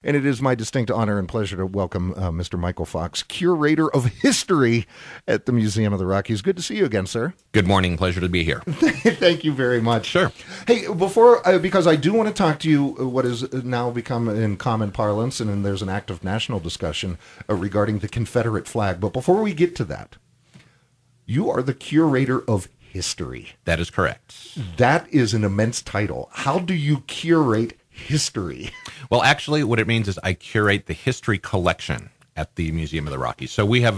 And it is my distinct honor and pleasure to welcome Mr. Michael Fox, Curator of History at the Museum of the Rockies. Good to see you again, sir. Good morning. Pleasure to be here. Thank you very much. Sure. Hey, because I do want to talk to you what has now become in common parlance, and then there's an active national discussion regarding the Confederate flag. But before we get to that, you are the Curator of History. That is correct. That is an immense title. How do you curate history? Well, actually, what it means is I curate the history collection at the Museum of the Rockies. So we have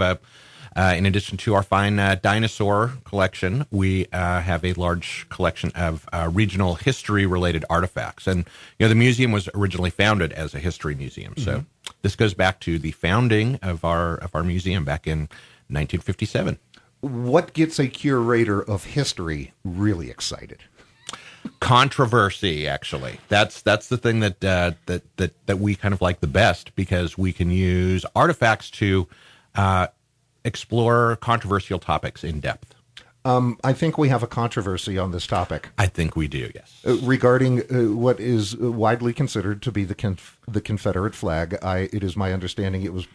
in addition to our fine dinosaur collection, we have a large collection of regional history-related artifacts. And the museum was originally founded as a history museum. So this goes back to the founding of our museum back in 1957. What gets a curator of history really excited? Controversy, actually. That's the thing that we kind of like the best, because we can use artifacts to explore controversial topics in depth. I think we have a controversy on this topic. I think we do, yes. Regarding what is widely considered to be the Confederate flag. It is my understanding it was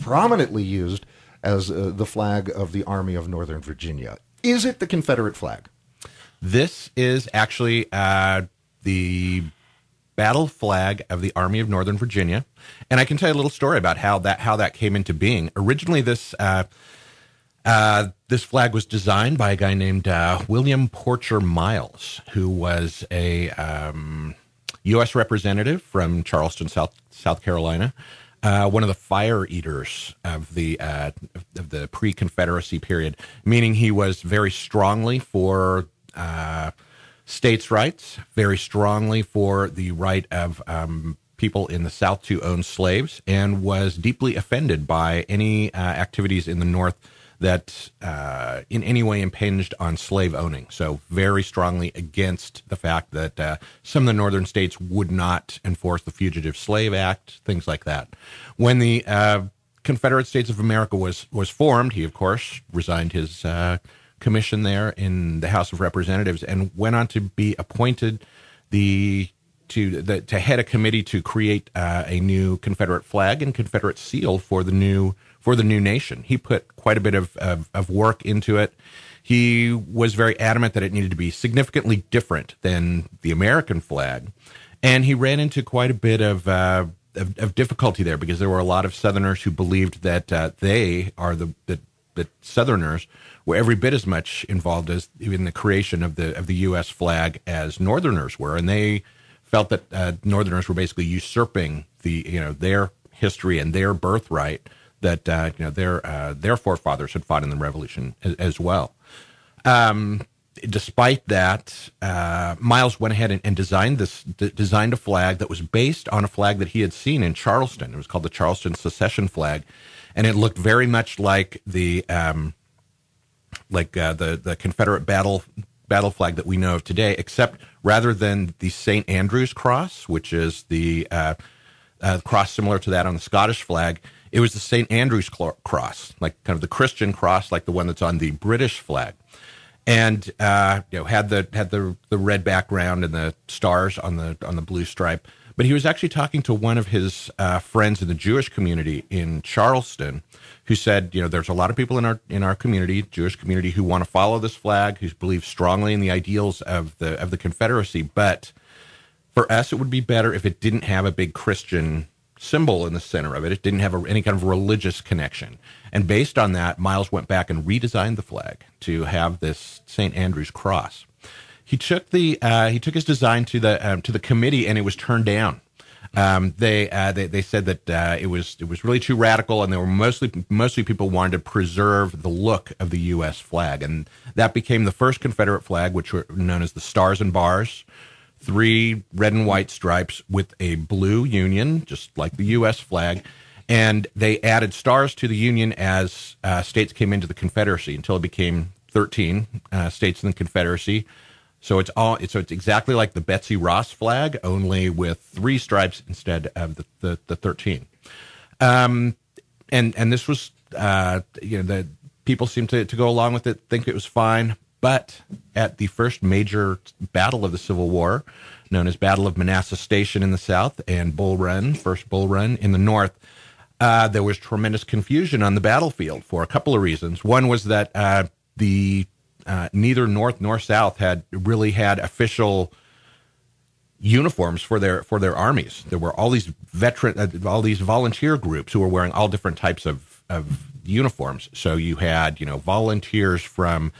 prominently used as the flag of the Army of Northern Virginia. Is it the Confederate flag? This is actually the battle flag of the Army of Northern Virginia, and I can tell you a little story about how that came into being. Originally, this flag was designed by a guy named William Porcher Miles, who was a U.S. representative from Charleston, South Carolina, one of the fire eaters of the pre-Confederacy period, meaning he was very strongly for states' rights, very strongly for the right of people in the South to own slaves, and was deeply offended by any activities in the North that in any way impinged on slave owning. So very strongly against the fact that some of the northern states would not enforce the Fugitive Slave Act, things like that. When the Confederate States of America was formed, he, of course, resigned his commission there in the House of Representatives and went on to be appointed to head a committee to create a new Confederate flag and Confederate seal for the new nation. He put quite a bit of work into it. He was very adamant that it needed to be significantly different than the American flag, and he ran into quite a bit of difficulty there, because there were a lot of Southerners who believed that that Southerners were every bit as much involved as in the creation of the U.S. flag as Northerners were, and they felt that Northerners were basically usurping their history and their birthright that their forefathers had fought in the Revolution as well. Despite that, Miles went ahead and designed a flag that was based on a flag that he had seen in Charleston. It was called the Charleston Secession flag, and it looked very much like the Confederate battle flag that we know of today, except rather than the St. Andrew's cross, which is the cross similar to that on the Scottish flag, it was the St. Andrew's cross, like kind of the Christian cross, like the one that's on the British flag, and had the red background and the stars on the blue stripe. But he was actually talking to one of his friends in the Jewish community in Charleston, who said, there's a lot of people in our community, Jewish community, who want to follow this flag, who believe strongly in the ideals of the Confederacy. But for us, it would be better if it didn't have a big Christian symbol in the center of it. It didn't have any kind of religious connection. And based on that, Miles went back and redesigned the flag to have this St. Andrew's cross. He took his design to the committee, and it was turned down. They said that it was really too radical, and they were mostly people wanted to preserve the look of the U.S. flag, and that became the first Confederate flag, which were known as the Stars and Bars, 3 red and white stripes with a blue Union, just like the U.S. flag, and they added stars to the Union as states came into the Confederacy until it became 13 states in the Confederacy. So it's exactly like the Betsy Ross flag, only with 3 stripes instead of the 13. And this was the people seem to go along with it, think it was fine. But at the first major battle of the Civil War, known as Battle of Manassas Station in the south and Bull Run, first Bull Run in the north, there was tremendous confusion on the battlefield for a couple of reasons. One was that neither North nor South had really had official uniforms for their armies. There were all these all these volunteer groups who were wearing all different types of uniforms. So you had, volunteers from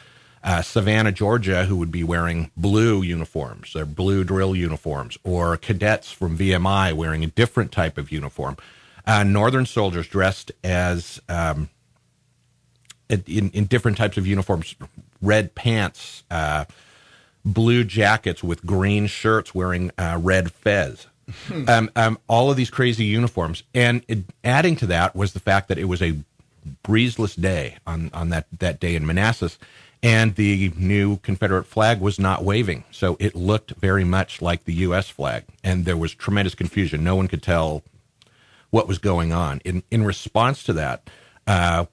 Savannah, Georgia, who would be wearing blue uniforms, or blue drill uniforms, or cadets from VMI wearing a different type of uniform. Northern soldiers dressed as in different types of uniforms, red pants, blue jackets with green shirts, wearing red fez. All of these crazy uniforms. And adding to that was the fact that it was a breezeless day on that day in Manassas, and the new Confederate flag was not waving. So it looked very much like the U.S. flag, and there was tremendous confusion. No one could tell what was going on. In response to that,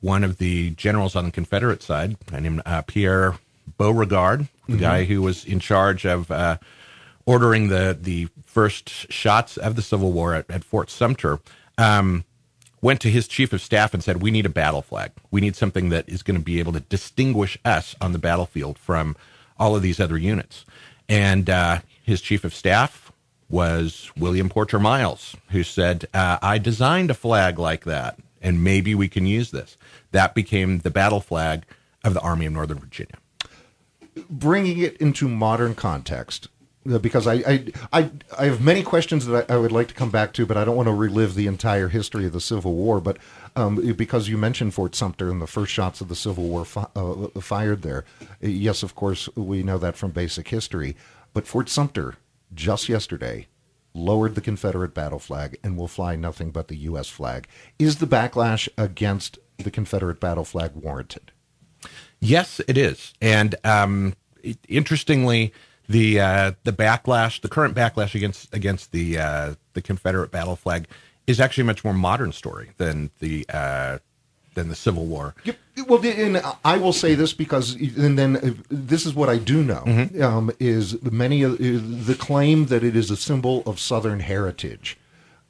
one of the generals on the Confederate side, named Pierre Beauregard, the guy who was in charge of ordering the first shots of the Civil War at Fort Sumter, went to his chief of staff and said, "We need a battle flag. We need something that is going to be able to distinguish us on the battlefield from all of these other units." And his chief of staff was William Porter Miles, who said, "I designed a flag like that, and maybe we can use this." That became the battle flag of the Army of Northern Virginia. Bringing it into modern context, because I have many questions that I would like to come back to, but I don't want to relive the entire history of the Civil War. But because you mentioned Fort Sumter and the first shots of the Civil War fired there, yes, of course, we know that from basic history. But Fort Sumter, just yesterday, lowered the Confederate battle flag and will fly nothing but the U.S. flag. Is the backlash against the Confederate battle flag warranted? Yes, it is. And interestingly, the backlash, the current backlash against the Confederate battle flag, is actually a much more modern story than the Civil War. Well, and I will say this because, and then this is what I do know, is many of the claim that it is a symbol of Southern heritage.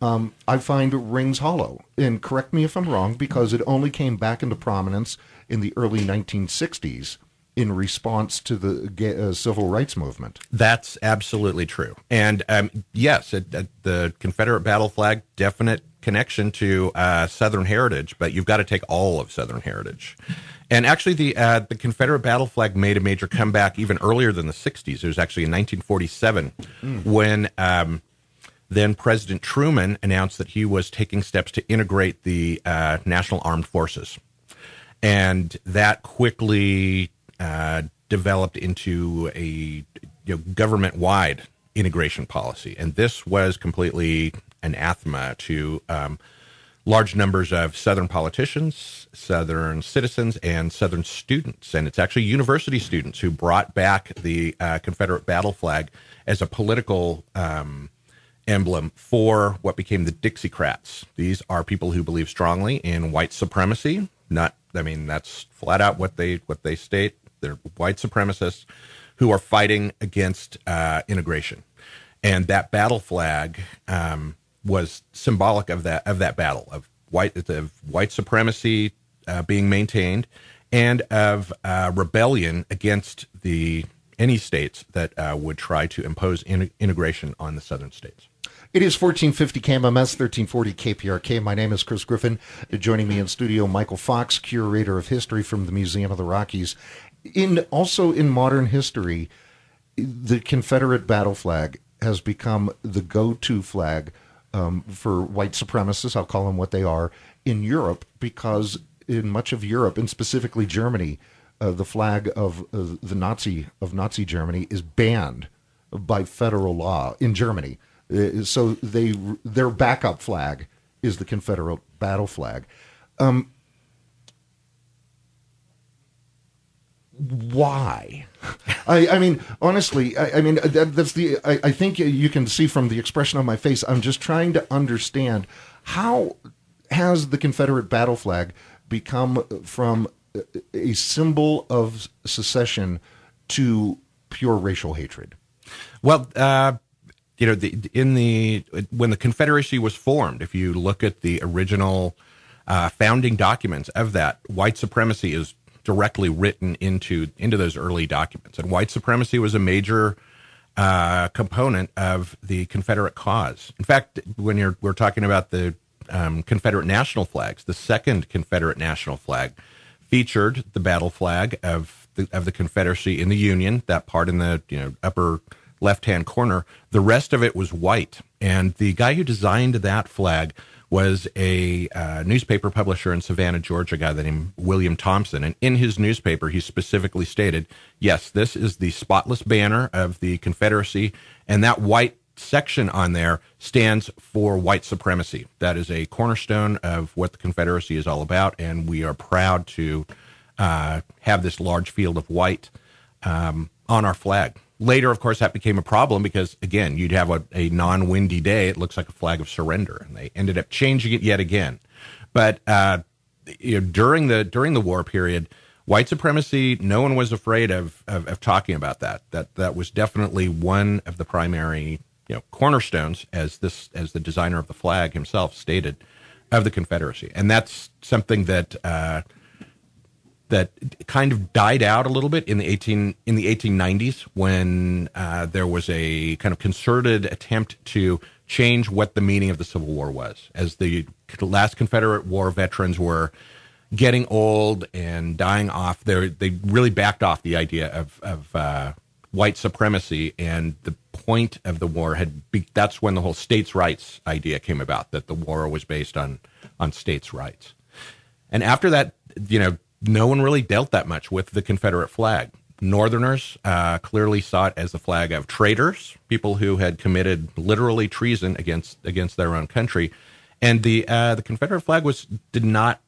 I find rings hollow, and correct me if I'm wrong, because it only came back into prominence in the early 1960s in response to the civil rights movement. That's absolutely true. And yes, the Confederate battle flag, definite connection to Southern heritage, but you've got to take all of Southern heritage. And actually, the Confederate battle flag made a major comeback even earlier than the 60s. It was actually in 1947 when then President Truman announced that he was taking steps to integrate the National Armed Forces. And that quickly developed into a government-wide integration policy. And this was completely anathema to large numbers of Southern politicians, Southern citizens, and Southern students. And it's actually university students who brought back the Confederate battle flag as a political emblem for what became the Dixiecrats. These are people who believe strongly in white supremacy. That's flat out what they state. They're white supremacists who are fighting against integration, and that battle flag was symbolic of that battle of white supremacy being maintained, and of rebellion against any states that would try to impose integration on the Southern states. It is 1450 KMMS, 1340 KPRK. My name is Chris Griffin. Joining me in studio, Michael Fox, Curator of History from the Museum of the Rockies. Also in modern history, the Confederate battle flag has become the go-to flag for white supremacists, I'll call them what they are, in Europe, because in much of Europe, and specifically Germany, the flag of Nazi Germany is banned by federal law in Germany. So their backup flag is the Confederate battle flag. Why? I mean, honestly, I think you can see from the expression on my face, I'm just trying to understand, how has the Confederate battle flag become from a symbol of secession to pure racial hatred? Well, when the Confederacy was formed, if you look at the original founding documents of that, white supremacy is directly written into those early documents, and white supremacy was a major component of the Confederate cause. In fact, when we're talking about the Confederate national flags, the second Confederate national flag featured the battle flag of the Confederacy in the Union, that part in the upper left-hand corner. The rest of it was white, and the guy who designed that flag was a newspaper publisher in Savannah, Georgia, a guy named William Thompson. And in his newspaper, he specifically stated, yes, this is the spotless banner of the Confederacy, and that white section on there stands for white supremacy. That is a cornerstone of what the Confederacy is all about, and we are proud to have this large field of white on our flag. Later, of course, that became a problem because, again, you'd have a non-windy day. It looks like a flag of surrender, and they ended up changing it yet again. But during the war period, white supremacy, no one was afraid of talking about that. That was definitely one of the primary cornerstones, as the designer of the flag himself stated, of the Confederacy, and that's something that kind of died out a little bit in the 1890s when there was a kind of concerted attempt to change what the meaning of the Civil War was. As the last Confederate War veterans were getting old and dying off, they really backed off the idea of white supremacy, and the point of the war that's when the whole states' rights idea came about, that the war was based on states' rights. And after that, no one really dealt that much with the Confederate flag. Northerners clearly saw it as the flag of traitors, people who had committed literally treason against their own country, and the Confederate flag was not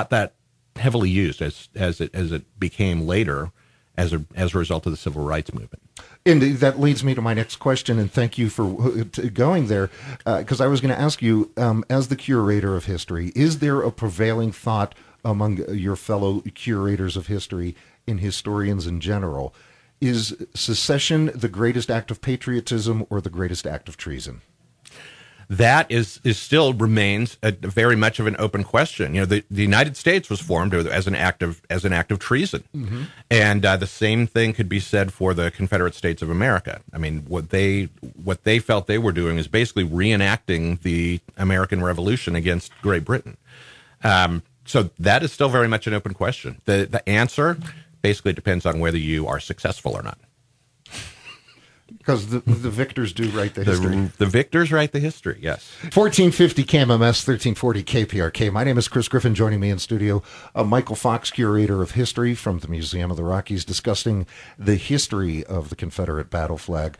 that heavily used as it became later as a result of the civil rights movement. And that leads me to my next question, and thank you for going there, because I was going to ask you, as the curator of history, is there a prevailing thought among your fellow curators of history and historians in general? Is secession the greatest act of patriotism or the greatest act of treason? That is still remains very much of an open question. The United States was formed as an act of treason, mm-hmm. and the same thing could be said for the Confederate States of America. I mean, what they felt they were doing is basically reenacting the American Revolution against Great Britain. So that is still very much an open question. The answer basically depends on whether you are successful or not. Because the victors do write the history. The victors write the history, yes. 1450 KMMS, 1340 KPRK. My name is Chris Griffin. Joining me in studio, Michael Fox, curator of history from the Museum of the Rockies, discussing the history of the Confederate battle flag.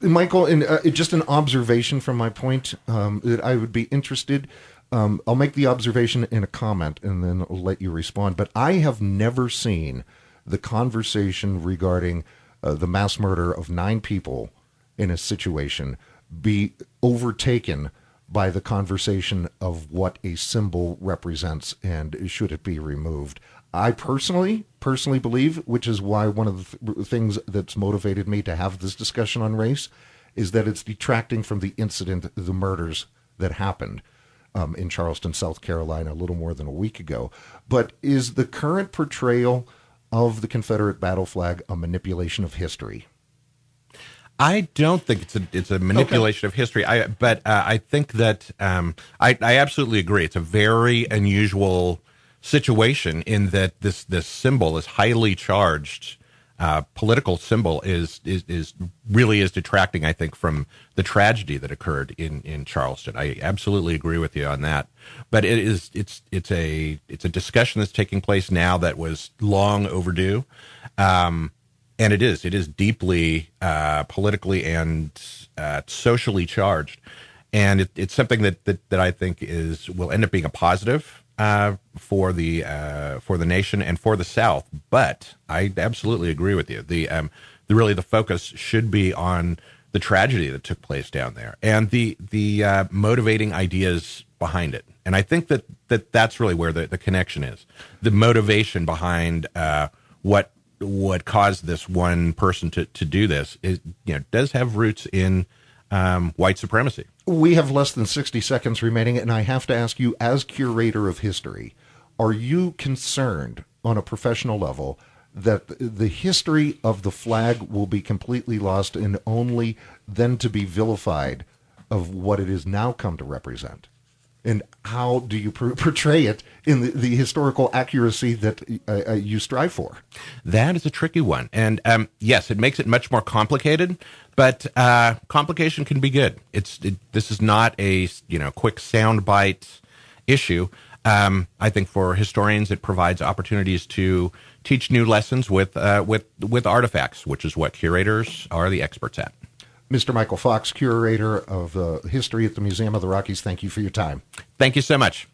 Michael, just an observation from my point that I would be interested. I'll make the observation in a comment and then I'll let you respond. But I have never seen the conversation regarding the mass murder of 9 people in a situation be overtaken by the conversation of what a symbol represents and should it be removed. I personally believe, which is why one of the things that's motivated me to have this discussion on race, is that it's detracting from the incident, the murders that happened in Charleston, South Carolina, a little more than a week ago. But is the current portrayal of the Confederate battle flag a manipulation of history? I don't think it's a manipulation of history. But I think that I absolutely agree. It's a very unusual situation in that this symbol is highly charged. Political symbol is really detracting, I think, from the tragedy that occurred in Charleston. I absolutely agree with you on that. But it's a discussion that's taking place now that was long overdue, and it is deeply politically and socially charged, and it's something that I think will end up being a positive for the nation and for the South. But I absolutely agree with you. The focus should be on the tragedy that took place down there and the motivating ideas behind it. And I think that that's really where the connection is. The motivation behind what what caused this one person to do this is, does have roots in white supremacy. We have less than 60 seconds remaining, and I have to ask you, as curator of history, are you concerned on a professional level that the history of the flag will be completely lost and only then to be vilified of what it is now come to represent? And how do you portray it in the historical accuracy that you strive for? That is a tricky one. And yes, it makes it much more complicated, but complication can be good. This is not a quick soundbite issue. I think for historians, it provides opportunities to teach new lessons with artifacts, which is what curators are the experts at. Mr. Michael Fox, curator of history at the Museum of the Rockies, thank you for your time. Thank you so much.